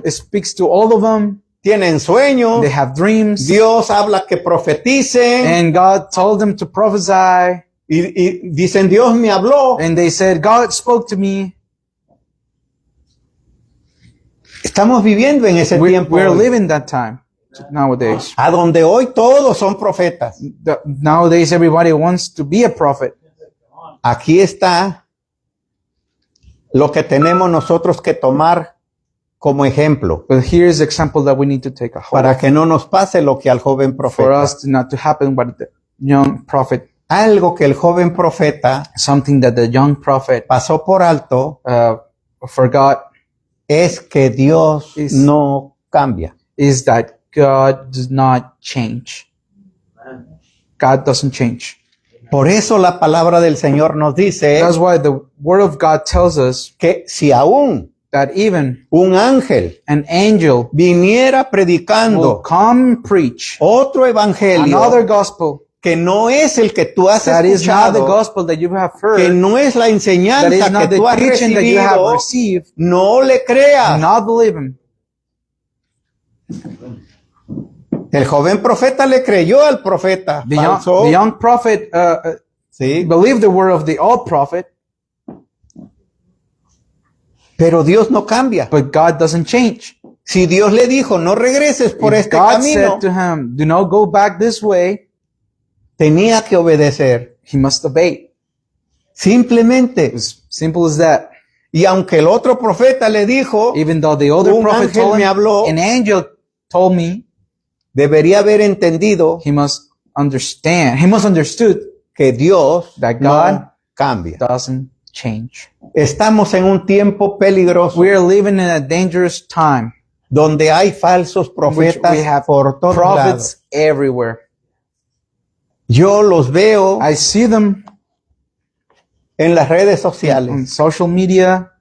speaks to all of them. tienen sueños, They have dreams, Dios habla que profeticen, and God told them to prophesy, y dicen, Dios me habló. and they said, God spoke to me. Estamos viviendo en ese tiempo We're hoy, living that time nowadays. a donde hoy todos son profetas. Nowadays, everybody wants to be a prophet. Aquí está lo que tenemos nosotros que tomar como ejemplo But here's the example that we need to take a hold para of que no nos pase lo que al joven for profeta. us to not to happen what the young prophet, Algo que el joven profeta something that the young prophet pasó por alto forgot, es que Dios Is- no cambia. is that God does not change. God doesn't change. Por eso la palabra del Señor nos dice That's why the word of God tells us que si aún that even un ángel an angel viniera will predicando come and preach otro evangelio another gospel que no es el que tú has that is not the escuchado, gospel that you have que heard, no es la that enseñanza is not que the tú has teaching that you have recibido, received, no le do creas. not believe him. El joven profeta le creyó al profeta falso. The young prophet Sí, believed the word of the old prophet, pero Dios no cambia. but God doesn't change. Si Dios le dijo, no regreses por If este God camino, said to him, do not go back this way, tenía que obedecer. he must obey. Simplemente. As simple as that. Y aunque el otro profeta le dijo, Even though the older un prophet ángel told me him, habló, an angel told me, debería haber entendido he must understood que Dios that no God cambia. doesn't change. Estamos en un tiempo peligroso We are living in a dangerous time. donde hay falsos profetas we have por todos lados. Prophets everywhere. Yo los veo I see them en las redes sociales. on social media.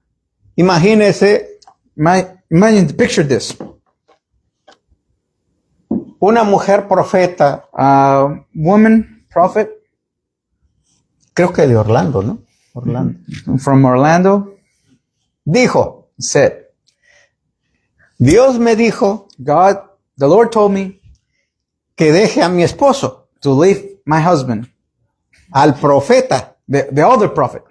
Imagínese Imagine, picture this. una mujer profeta, Woman prophet creo que de Orlando, ¿no? Orlando. from Orlando Dijo, said, Dios me dijo the Lord told me que deje a mi esposo, to leave my husband, al profeta, the other prophet,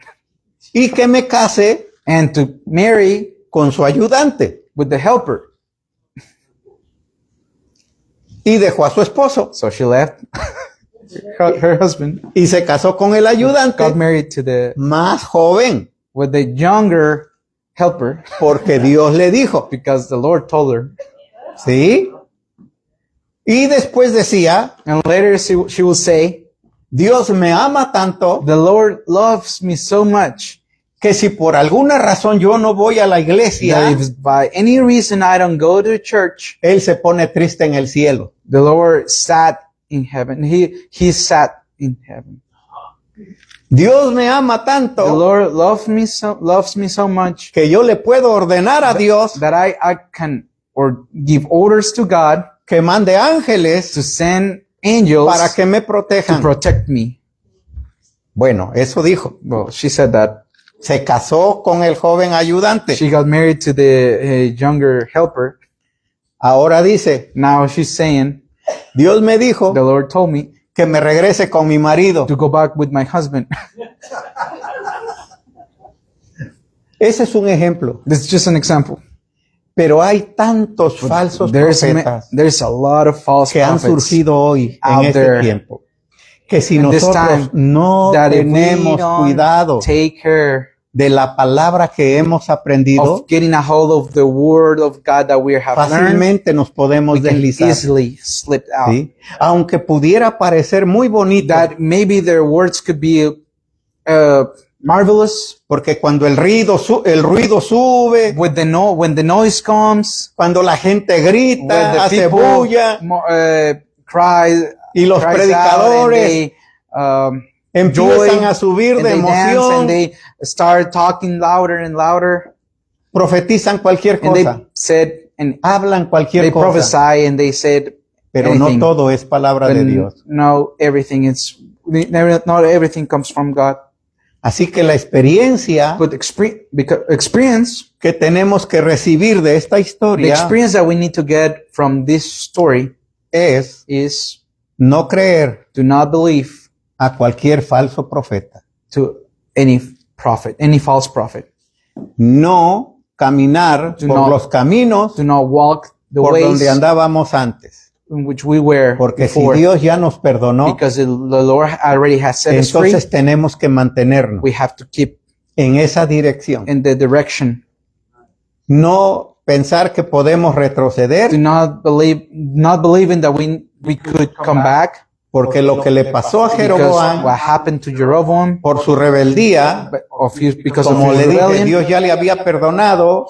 y que me case and to marry con su ayudante. with the helper. Y dejó a su esposo So she left her husband, y se casó con el got ayudante married to más joven, with the younger helper, porque Dios le dijo, because the Lord told her. ¿sí? Y después decía, And later she will say, Dios me ama tanto the Lord loves me so much que si por alguna razón yo no voy a la that iglesia, if by any reason I don't go to church, Él se pone triste en el cielo. the Lord sat in heaven. He sat in heaven. Dios me ama The tanto Lord loves me so much que yo le puedo ordenar a Dios that I can or give orders to God que mande ángeles to send angels para que me to protejan. protect me. Bueno, eso dijo. Well, she said that. Se casó con el joven ayudante. She got married to the younger helper. Ahora dice, Now she's saying, Dios me dijo the Lord told me que me regrese con mi marido. to go back with my husband. Ese es un ejemplo. This is just an example. Pero hay tantos falsos profetas There's a lot of false que han prophets surgido hoy en out este there tiempo. Que si in this nosotros time no that if we tenemos don't cuidado take care de la palabra que hemos aprendido, of getting a hold of the word of God that we have learned, fácilmente nos podemos we can deslizar. easily slip out. ¿Sí? Aunque pudiera parecer muy bonito, That maybe their words could be marvelous. porque cuando el ruido sube, When the noise comes, cuando la gente when grita, the hace people bulla, cry, y los cries predicadores out, and they, empiezan joy, a subir and de they dance, emoción, and they start talking louder and louder, profetizan cualquier and they cosa, said, and hablan they cualquier cosa, prophesy, and they said, pero no anything. todo es palabra de But Dios. no, not everything comes from God. Así que la experiencia But experience, que tenemos que recibir de esta the historia experience that we need to get from this story es is no creer do not believe a cualquier falso profeta, to any prophet, any false prophet. no caminar Do por not- los caminos Do not walk the por ways donde andábamos antes, in which we were porque si before. Dios ya nos perdonó, Because the Lord already has set us free, entonces tenemos que mantenernos we have to keep en esa dirección. in the direction. No pensar que podemos retroceder, Do not believing that we could come back, porque lo que le pasó a because Jeroboam what happened to Jeroboam, por su rebeldía, because of como his le dije, rebellion, Dios ya le había perdonado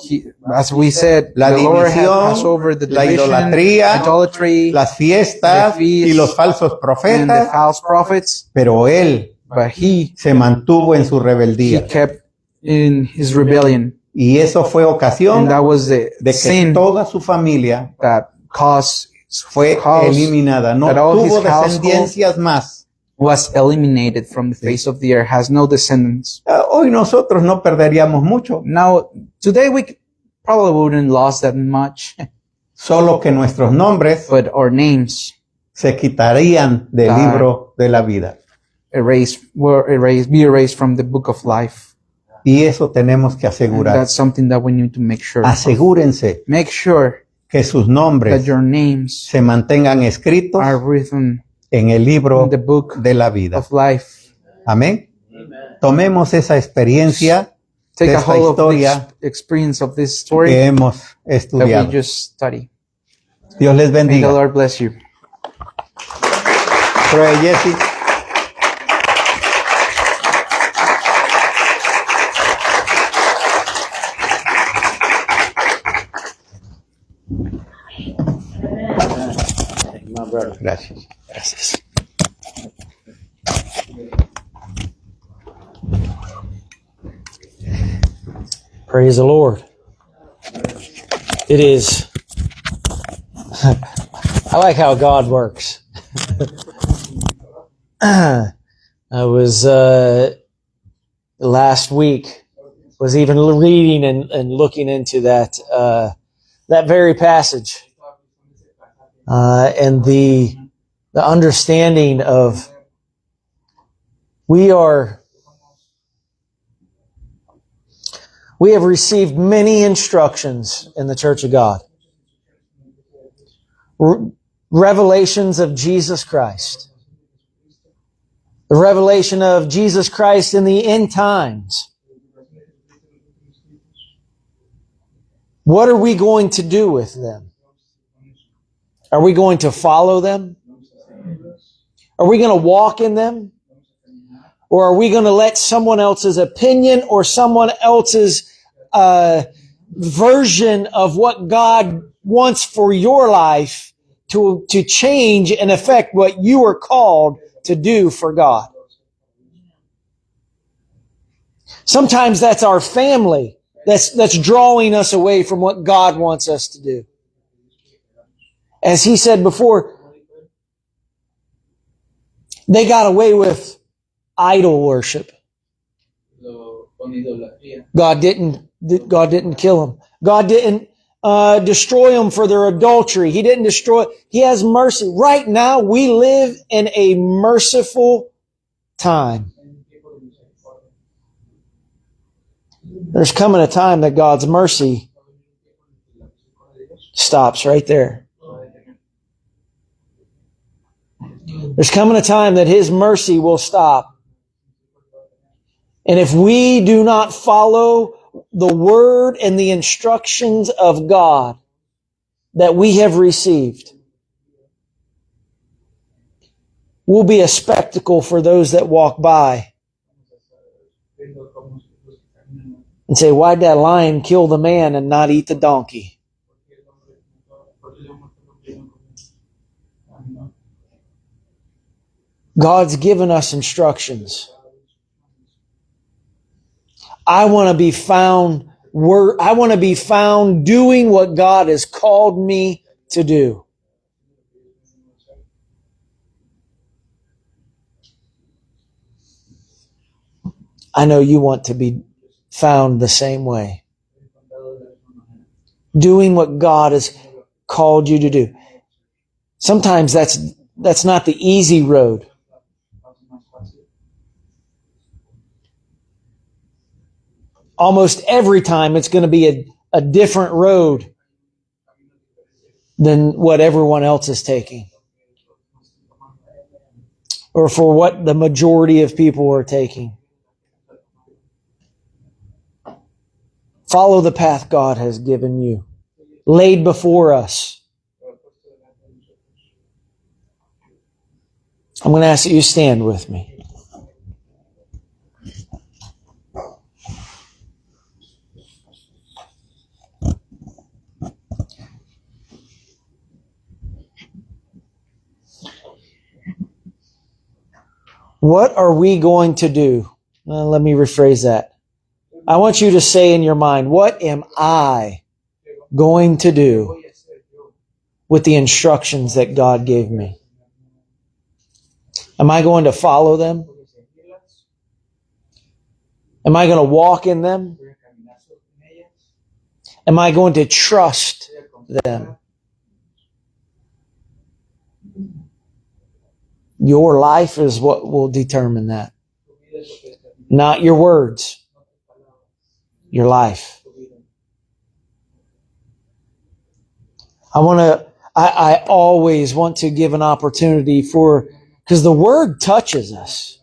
as we said, la the Lord had división, passed over the la division, idolatría, idolatry, las fiestas the feasts, y los falsos and the profetas, false prophets, pero él but he se mantuvo en su rebeldía. kept in his rebellion. Y eso fue ocasión And that was the de que sin toda su familia that fue eliminada. No that all his tuvo household descendencias más. was eliminated from the face of the earth, has no descendants. Hoy nosotros no perderíamos mucho, Now, today we probably wouldn't lost that much, solo que nuestros nombres but our names se quitarían del Ah. libro de la vida. be erased from the book of life. Y eso tenemos que And asegurar. that's something that we need to make sure. Asegúrense Make sure que sus that nombres your names se mantengan escritos are written en el libro in the book de la vida. of life. Amén. Tomemos esa experiencia Take de a esta hold of the historia experience of this que story hemos that we estudiado. just studied. Dios les May the bendiga. Lord bless you. Pray, Jesse. Gracias. Gracias. Praise the Lord. It is. I like how God works. I was last week was even reading and looking into that very passage and the understanding of we have received many instructions in the Church of God. Revelations of Jesus Christ. The revelation of Jesus Christ in the end times. What are we going to do with them? Are we going to follow them? Are we going to walk in them? Or are we going to let someone else's opinion or someone else's version of what God wants for your life to change and affect what you are called to do for God? Sometimes that's our family that's drawing us away from what God wants us to do. As he said before, they got away with idol worship. God didn't kill them. God didn't destroy them for their adultery. He didn't destroy. He has mercy. Right now, we live in a merciful time. There's coming a time that God's mercy stops right there. There's coming a time that His mercy will stop. And if we do not follow the word and the instructions of God that we have received, we'll be a spectacle for those that walk by and say, why'd that lion kill the man and not eat the donkey? God's given us instructions. I want to be found doing what God has called me to do. I know you want to be found the same way. Doing what God has called you to do. Sometimes that's not the easy road. Almost every time it's going to be a different road than what everyone else is taking. Or for what the majority of people are taking. Follow the path God has given you, laid before us. I'm going to ask that you stand with me. What are we going to do? Let me rephrase that. I want you to say in your mind, what am I going to do with the instructions that God gave me? Am I going to follow them? Am I going to walk in them? Am I going to trust them? Your life is what will determine that. Not your words. Your life. I always want to give an opportunity because the Word touches us.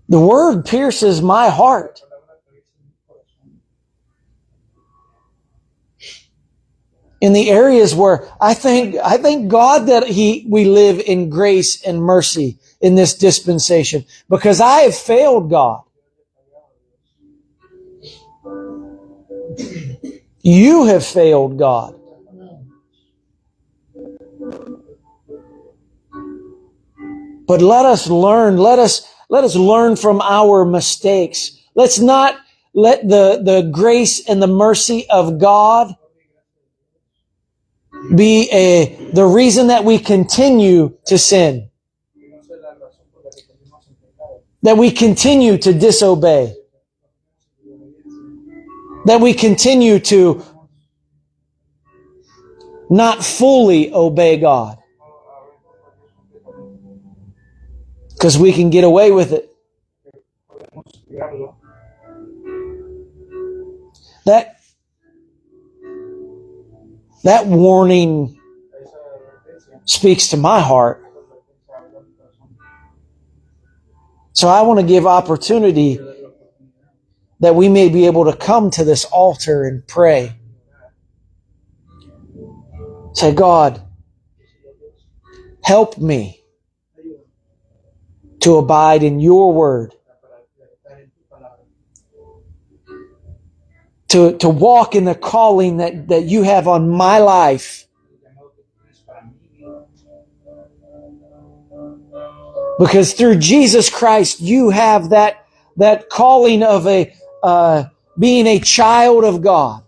The Word pierces my heart. In the areas where I thank God that we live in grace and mercy in this dispensation, because I have failed God. You have failed God. But let us learn from our mistakes. Let's not let the grace and the mercy of God be the reason that we continue to sin, that we continue to disobey, that we continue to not fully obey God. Because we can get away with it. That warning speaks to my heart. So I want to give opportunity that we may be able to come to this altar and pray. Say, God, help me to abide in your word. To walk in the calling that you have on my life. Because through Jesus Christ, you have that calling of being a child of God.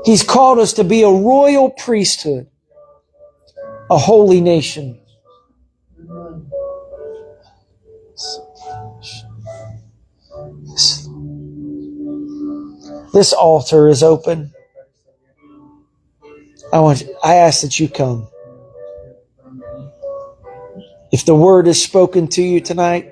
He's called us to be a royal priesthood, a holy nation. This altar is open. I ask that you come. If the word is spoken to you tonight,